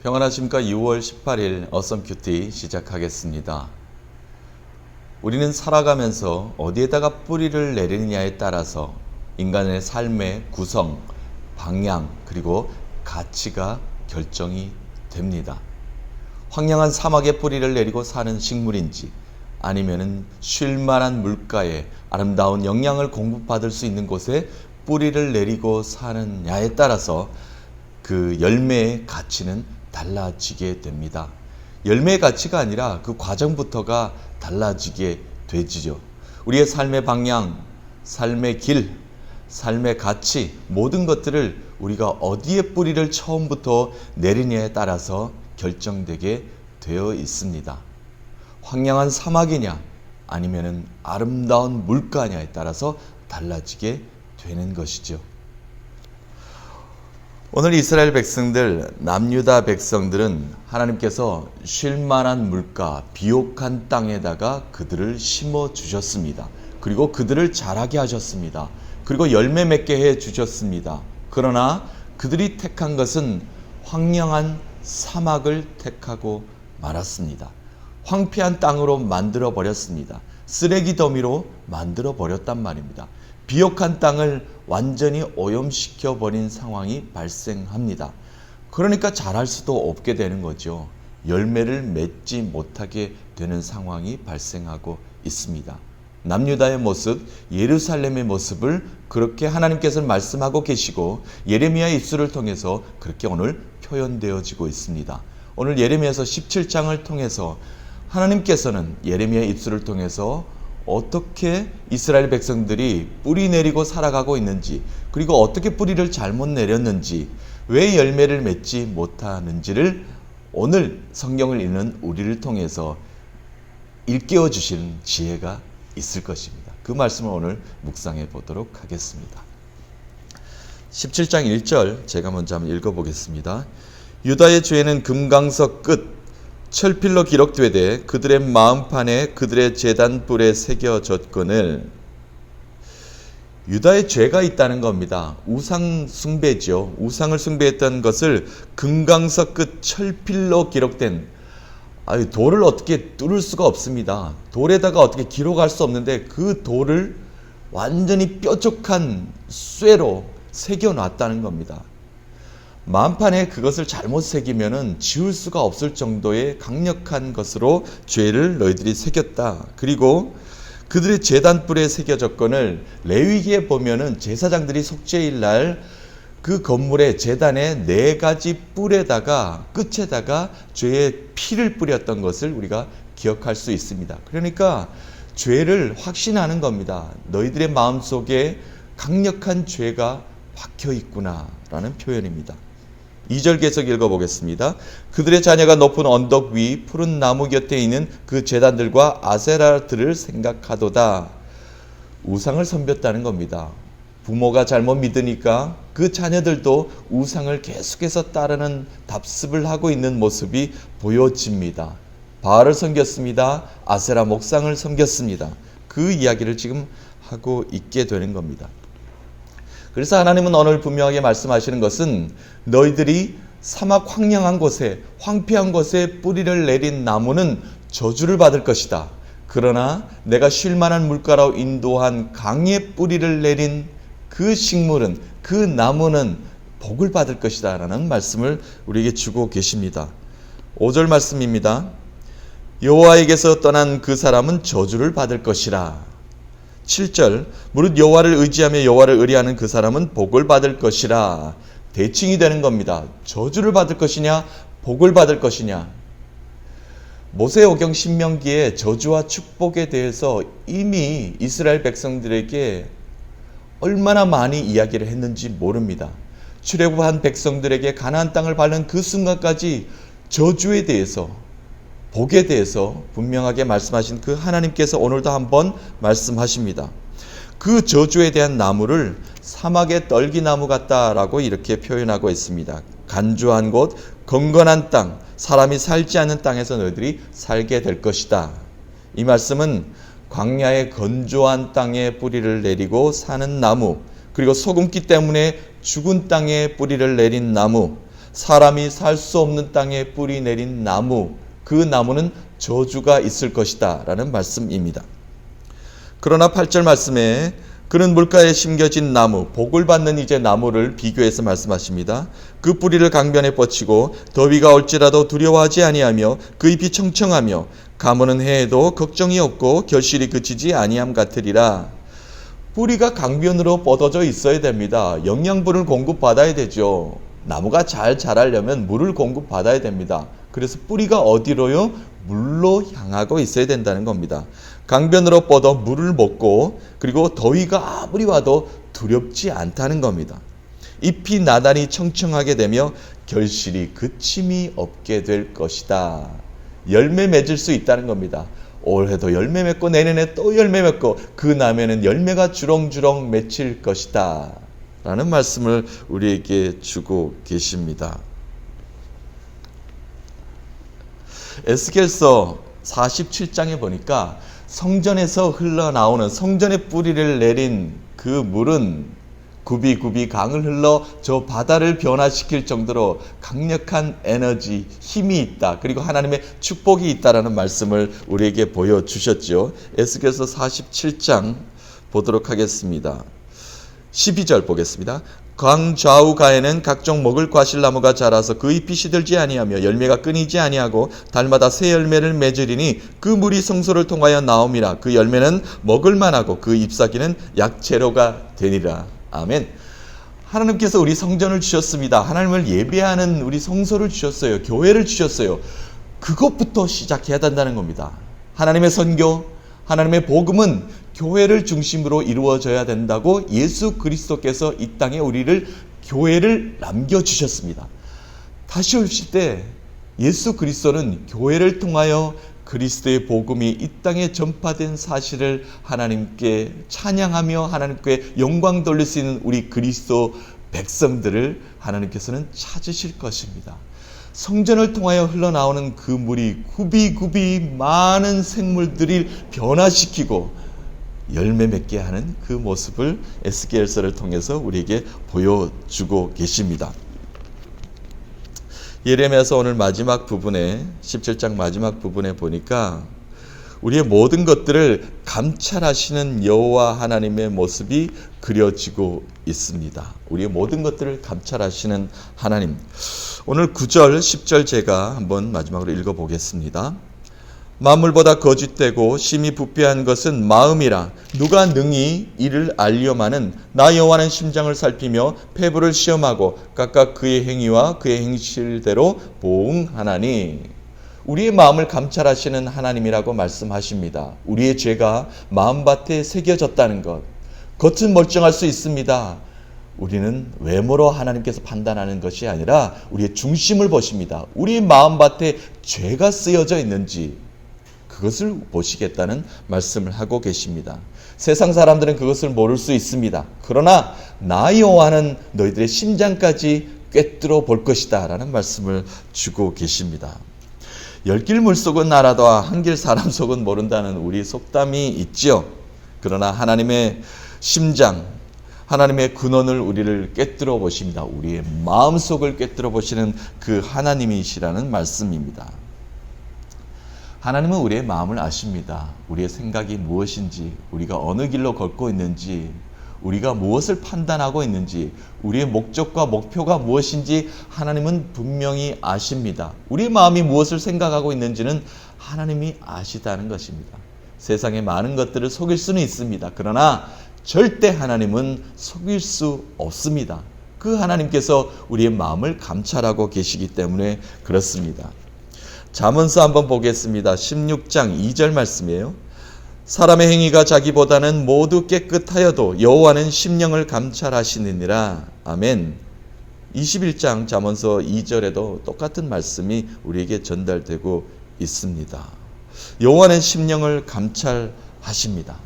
평안하십니까? 6월 18일 어썸 큐티 시작하겠습니다. 우리는 살아가면서 어디에다가 뿌리를 내리느냐에 따라서 인간의 삶의 구성, 방향, 그리고 가치가 결정이 됩니다. 황량한 사막에 뿌리를 내리고 사는 식물인지 아니면은 쉴만한 물가에 아름다운 영양을 공급받을 수 있는 곳에 뿌리를 내리고 사느냐에 따라서 그 열매의 가치는 달라지게 됩니다. 열매의 가치가 아니라 그 과정부터가 달라지게 되지요. 우리의 삶의 방향, 삶의 길, 삶의 가치, 모든 것들을 우리가 어디에 뿌리를 처음부터 내리냐에 따라서 결정되게 되어 있습니다. 황량한 사막이냐 아니면은 아름다운 물가냐에 따라서 달라지게 되는 것이죠. 오늘 이스라엘 백성들, 남유다 백성들은 하나님께서 쉴만한 물가, 비옥한 땅에다가 그들을 심어 주셨습니다. 그리고 그들을 자라게 하셨습니다. 그리고 열매 맺게 해 주셨습니다. 그러나 그들이 택한 것은 황량한 사막을 택하고 말았습니다. 황폐한 땅으로 만들어 버렸습니다. 쓰레기 더미로 만들어 버렸단 말입니다. 비옥한 땅을 완전히 오염시켜 버린 상황이 발생합니다. 그러니까 자랄 수도 없게 되는 거죠. 열매를 맺지 못하게 되는 상황이 발생하고 있습니다. 남유다의 모습, 예루살렘의 모습을 그렇게 하나님께서 말씀하고 계시고 예레미야의 입술을 통해서 그렇게 오늘 표현되어지고 있습니다. 오늘 예레미야서 17장을 통해서 하나님께서는 예레미야의 입술을 통해서 어떻게 이스라엘 백성들이 뿌리 내리고 살아가고 있는지, 그리고 어떻게 뿌리를 잘못 내렸는지, 왜 열매를 맺지 못하는지를 오늘 성경을 읽는 우리를 통해서 일깨워 주시는 지혜가 있을 것입니다. 그 말씀을 오늘 묵상해 보도록 하겠습니다. 17장 1절 제가 먼저 한번 읽어보겠습니다. 유다의 죄는 금강석 끝 철필로 기록되되 그들의 마음판에 그들의 제단 뿔에 새겨졌거늘. 유다의 죄가 있다는 겁니다. 우상 숭배죠. 우상을 숭배했던 것을 금강석 끝 철필로 기록된, 돌을 어떻게 뚫을 수가 없습니다. 돌에다가 어떻게 기록할 수 없는데 그 돌을 완전히 뾰족한 쇠로 새겨놨다는 겁니다. 마음판에 그것을 잘못 새기면은 지울 수가 없을 정도의 강력한 것으로 죄를 너희들이 새겼다. 그리고 그들의 제단뿔에 새겨졌거늘. 레위기에 보면은 제사장들이 속죄일 날 그 건물의 제단의 4가지 뿔에다가 끝에다가 죄의 피를 뿌렸던 것을 우리가 기억할 수 있습니다. 그러니까 죄를 확신하는 겁니다. 너희들의 마음속에 강력한 죄가 박혀 있구나라는 표현입니다. 2절 계속 읽어보겠습니다. 그들의 자녀가 높은 언덕 위 푸른 나무 곁에 있는 그 제단들과 아세라들을 생각하도다. 우상을 섬겼다는 겁니다. 부모가 잘못 믿으니까 그 자녀들도 우상을 계속해서 따르는 답습을 하고 있는 모습이 보여집니다. 바알을 섬겼습니다. 아세라 목상을 섬겼습니다. 그 이야기를 지금 하고 있게 되는 겁니다. 그래서 하나님은 오늘 분명하게 말씀하시는 것은 너희들이 사막 황량한 곳에, 황폐한 곳에 뿌리를 내린 나무는 저주를 받을 것이다. 그러나 내가 쉴만한 물가로 인도한 강에 뿌리를 내린 그 식물은, 그 나무는 복을 받을 것이다 라는 말씀을 우리에게 주고 계십니다. 5절 말씀입니다. 여호와에게서 떠난 그 사람은 저주를 받을 것이라. 7절 무릇 여호와를 의지하며 여호와를 의뢰하는 그 사람은 복을 받을 것이라. 대칭이 되는 겁니다. 저주를 받을 것이냐 복을 받을 것이냐. 모세오경 신명기에 저주와 축복에 대해서 이미 이스라엘 백성들에게 얼마나 많이 이야기를 했는지 모릅니다. 출애굽한 백성들에게 가나안 땅을 밟는 그 순간까지 저주에 대해서, 복에 대해서 분명하게 말씀하신 그 하나님께서 오늘도 한번 말씀하십니다. 그 저주에 대한 나무를 사막의 떨기나무 같다라고 이렇게 표현하고 있습니다. 간주한 곳, 건건한 땅, 사람이 살지 않는 땅에서 너희들이 살게 될 것이다. 이 말씀은 광야의 건조한 땅에 뿌리를 내리고 사는 나무, 그리고 소금기 때문에 죽은 땅에 뿌리를 내린 나무, 사람이 살 수 없는 땅에 뿌리 내린 나무, 그 나무는 저주가 있을 것이다 라는 말씀입니다. 그러나 8절 말씀에 그는 물가에 심겨진 나무, 복을 받는 이제 나무를 비교해서 말씀하십니다. 그 뿌리를 강변에 뻗치고 더위가 올지라도 두려워하지 아니하며 그 잎이 청청하며 가무는 해에도 걱정이 없고 결실이 그치지 아니함 같으리라. 뿌리가 강변으로 뻗어져 있어야 됩니다. 영양분을 공급받아야 되죠. 나무가 잘 자라려면 물을 공급받아야 됩니다. 그래서 뿌리가 어디로요? 물로 향하고 있어야 된다는 겁니다. 강변으로 뻗어 물을 먹고 그리고 더위가 아무리 와도 두렵지 않다는 겁니다. 잎이 나단히 청청하게 되며 결실이 그침이 없게 될 것이다. 열매 맺을 수 있다는 겁니다. 올해도 열매 맺고 내년에 또 열매 맺고 그 다음에는 열매가 주렁주렁 맺힐 것이다 라는 말씀을 우리에게 주고 계십니다. 에스겔서 47장에 보니까 성전에서 흘러나오는 성전의 뿌리를 내린 그 물은 굽이굽이 강을 흘러 저 바다를 변화시킬 정도로 강력한 에너지, 힘이 있다. 그리고 하나님의 축복이 있다라는 말씀을 우리에게 보여주셨죠. 에스겔서 47장 보도록 하겠습니다. 12절 보겠습니다. 강 좌우가에는 각종 먹을 과실나무가 자라서 그 잎이 시들지 아니하며 열매가 끊이지 아니하고 달마다 새 열매를 맺으리니 그 물이 성소를 통하여 나옴이라. 그 열매는 먹을 만하고 그 잎사귀는 약재료가 되니라. 아멘. 하나님께서 우리 성전을 주셨습니다. 하나님을 예배하는 우리 성소를 주셨어요. 교회를 주셨어요. 그것부터 시작해야 된다는 겁니다. 하나님의 선교, 하나님의 복음은 교회를 중심으로 이루어져야 된다고 예수 그리스도께서 이 땅에 우리를 교회를 남겨주셨습니다. 다시 오실 때 예수 그리스도는 교회를 통하여 그리스도의 복음이 이 땅에 전파된 사실을 하나님께 찬양하며 하나님께 영광 돌릴 수 있는 우리 그리스도 백성들을 하나님께서는 찾으실 것입니다. 성전을 통하여 흘러나오는 그 물이 굽이굽이 많은 생물들을 변화시키고 열매 맺게 하는 그 모습을 에스겔서를 통해서 우리에게 보여주고 계십니다. 예레미야서 오늘 마지막 부분에 17장 마지막 부분에 보니까 우리의 모든 것들을 감찰하시는 여호와 하나님의 모습이 그려지고 있습니다. 우리의 모든 것들을 감찰하시는 하나님. 오늘 9절, 10절 제가 한번 마지막으로 읽어보겠습니다. 만물보다 거짓되고 심히 부패한 것은 마음이라. 누가 능히 이를 알려마는. 나 여호와는 심장을 살피며 폐부를 시험하고 각각 그의 행위와 그의 행실대로 보응하나니. 우리의 마음을 감찰하시는 하나님이라고 말씀하십니다. 우리의 죄가 마음밭에 새겨졌다는 것. 겉은 멀쩡할 수 있습니다. 우리는 외모로 하나님께서 판단하는 것이 아니라 우리의 중심을 보십니다. 우리의 마음밭에 죄가 쓰여져 있는지 그것을 보시겠다는 말씀을 하고 계십니다. 세상 사람들은 그것을 모를 수 있습니다. 그러나 나 여호와는 너희들의 심장까지 꿰뚫어 볼 것이다 라는 말씀을 주고 계십니다. 열길 물속은 알아도 한길 사람 속은 모른다는 우리 속담이 있지요. 그러나 하나님의 심장, 하나님의 근원을 우리를 꿰뚫어 보십니다. 우리의 마음속을 꿰뚫어 보시는 그 하나님이시라는 말씀입니다. 하나님은 우리의 마음을 아십니다. 우리의 생각이 무엇인지, 우리가 어느 길로 걷고 있는지, 우리가 무엇을 판단하고 있는지, 우리의 목적과 목표가 무엇인지 하나님은 분명히 아십니다. 우리의 마음이 무엇을 생각하고 있는지는 하나님이 아시다는 것입니다. 세상의 많은 것들을 속일 수는 있습니다. 그러나 절대 하나님은 속일 수 없습니다. 그 하나님께서 우리의 마음을 감찰하고 계시기 때문에 그렇습니다. 잠언서 한번 보겠습니다. 16장 2절 말씀이에요. 사람의 행위가 자기보다는 모두 깨끗하여도 여호와는 심령을 감찰하시느니라. 아멘. 21장 잠언서 2절에도 똑같은 말씀이 우리에게 전달되고 있습니다. 여호와는 심령을 감찰하십니다.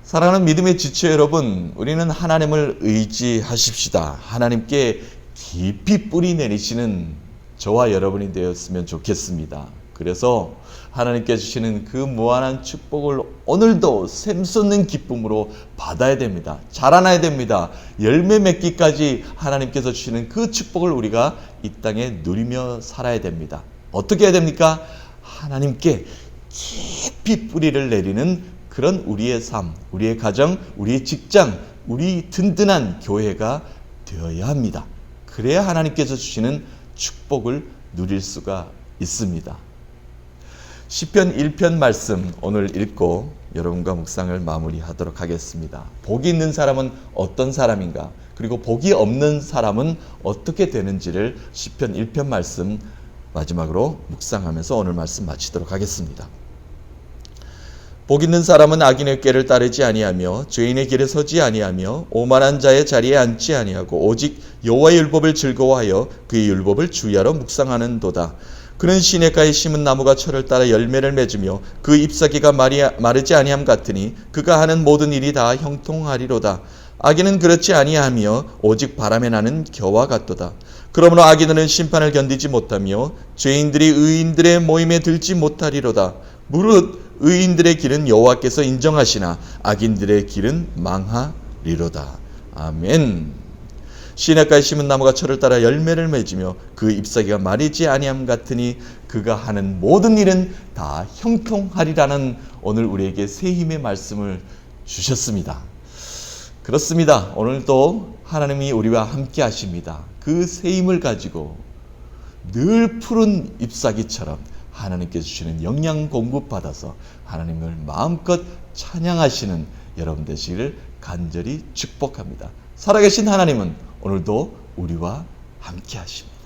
사랑하는 믿음의 지체 여러분, 우리는 하나님을 의지하십시다. 하나님께 깊이 뿌리 내리시는 저와 여러분이 되었으면 좋겠습니다. 그래서 하나님께 주시는 그 무한한 축복을 오늘도 샘솟는 기쁨으로 받아야 됩니다. 자라나야 됩니다. 열매 맺기까지 하나님께서 주시는 그 축복을 우리가 이 땅에 누리며 살아야 됩니다. 어떻게 해야 됩니까? 하나님께 깊이 뿌리를 내리는 그런 우리의 삶, 우리의 가정, 우리의 직장, 우리 든든한 교회가 되어야 합니다. 그래야 하나님께서 주시는 축복을 누릴 수가 있습니다. 시편 1편 말씀 오늘 읽고 여러분과 묵상을 마무리하도록 하겠습니다. 복이 있는 사람은 어떤 사람인가? 그리고 복이 없는 사람은 어떻게 되는지를 시편 1편 말씀 마지막으로 묵상하면서 오늘 말씀 마치도록 하겠습니다. 복 있는 사람은 악인의 꾀를 따르지 아니하며 죄인의 길에 서지 아니하며 오만한 자의 자리에 앉지 아니하고 오직 여호와의 율법을 즐거워하여 그의 율법을 주야로 묵상하는도다. 그는 시냇가에 심은 나무가 철을 따라 열매를 맺으며 그 잎사귀가 마르지 아니함 같으니 그가 하는 모든 일이 다 형통하리로다. 악인은 그렇지 아니하며 오직 바람에 나는 겨와 같도다. 그러므로 악인들은 심판을 견디지 못하며 죄인들이 의인들의 모임에 들지 못하리로다. 무릇 의인들의 길은 여호와께서 인정하시나 악인들의 길은 망하리로다. 아멘. 시냇가에 심은 나무가 철을 따라 열매를 맺으며 그 잎사귀가 마르지 아니함 같으니 그가 하는 모든 일은 다 형통하리라는 오늘 우리에게 새 힘의 말씀을 주셨습니다. 그렇습니다. 오늘도 하나님이 우리와 함께 하십니다. 그 새 힘을 가지고 늘 푸른 잎사귀처럼 하나님께서 주시는 영양 공급받아서 하나님을 마음껏 찬양하시는 여러분 되시기를 간절히 축복합니다. 살아계신 하나님은 오늘도 우리와 함께 하십니다.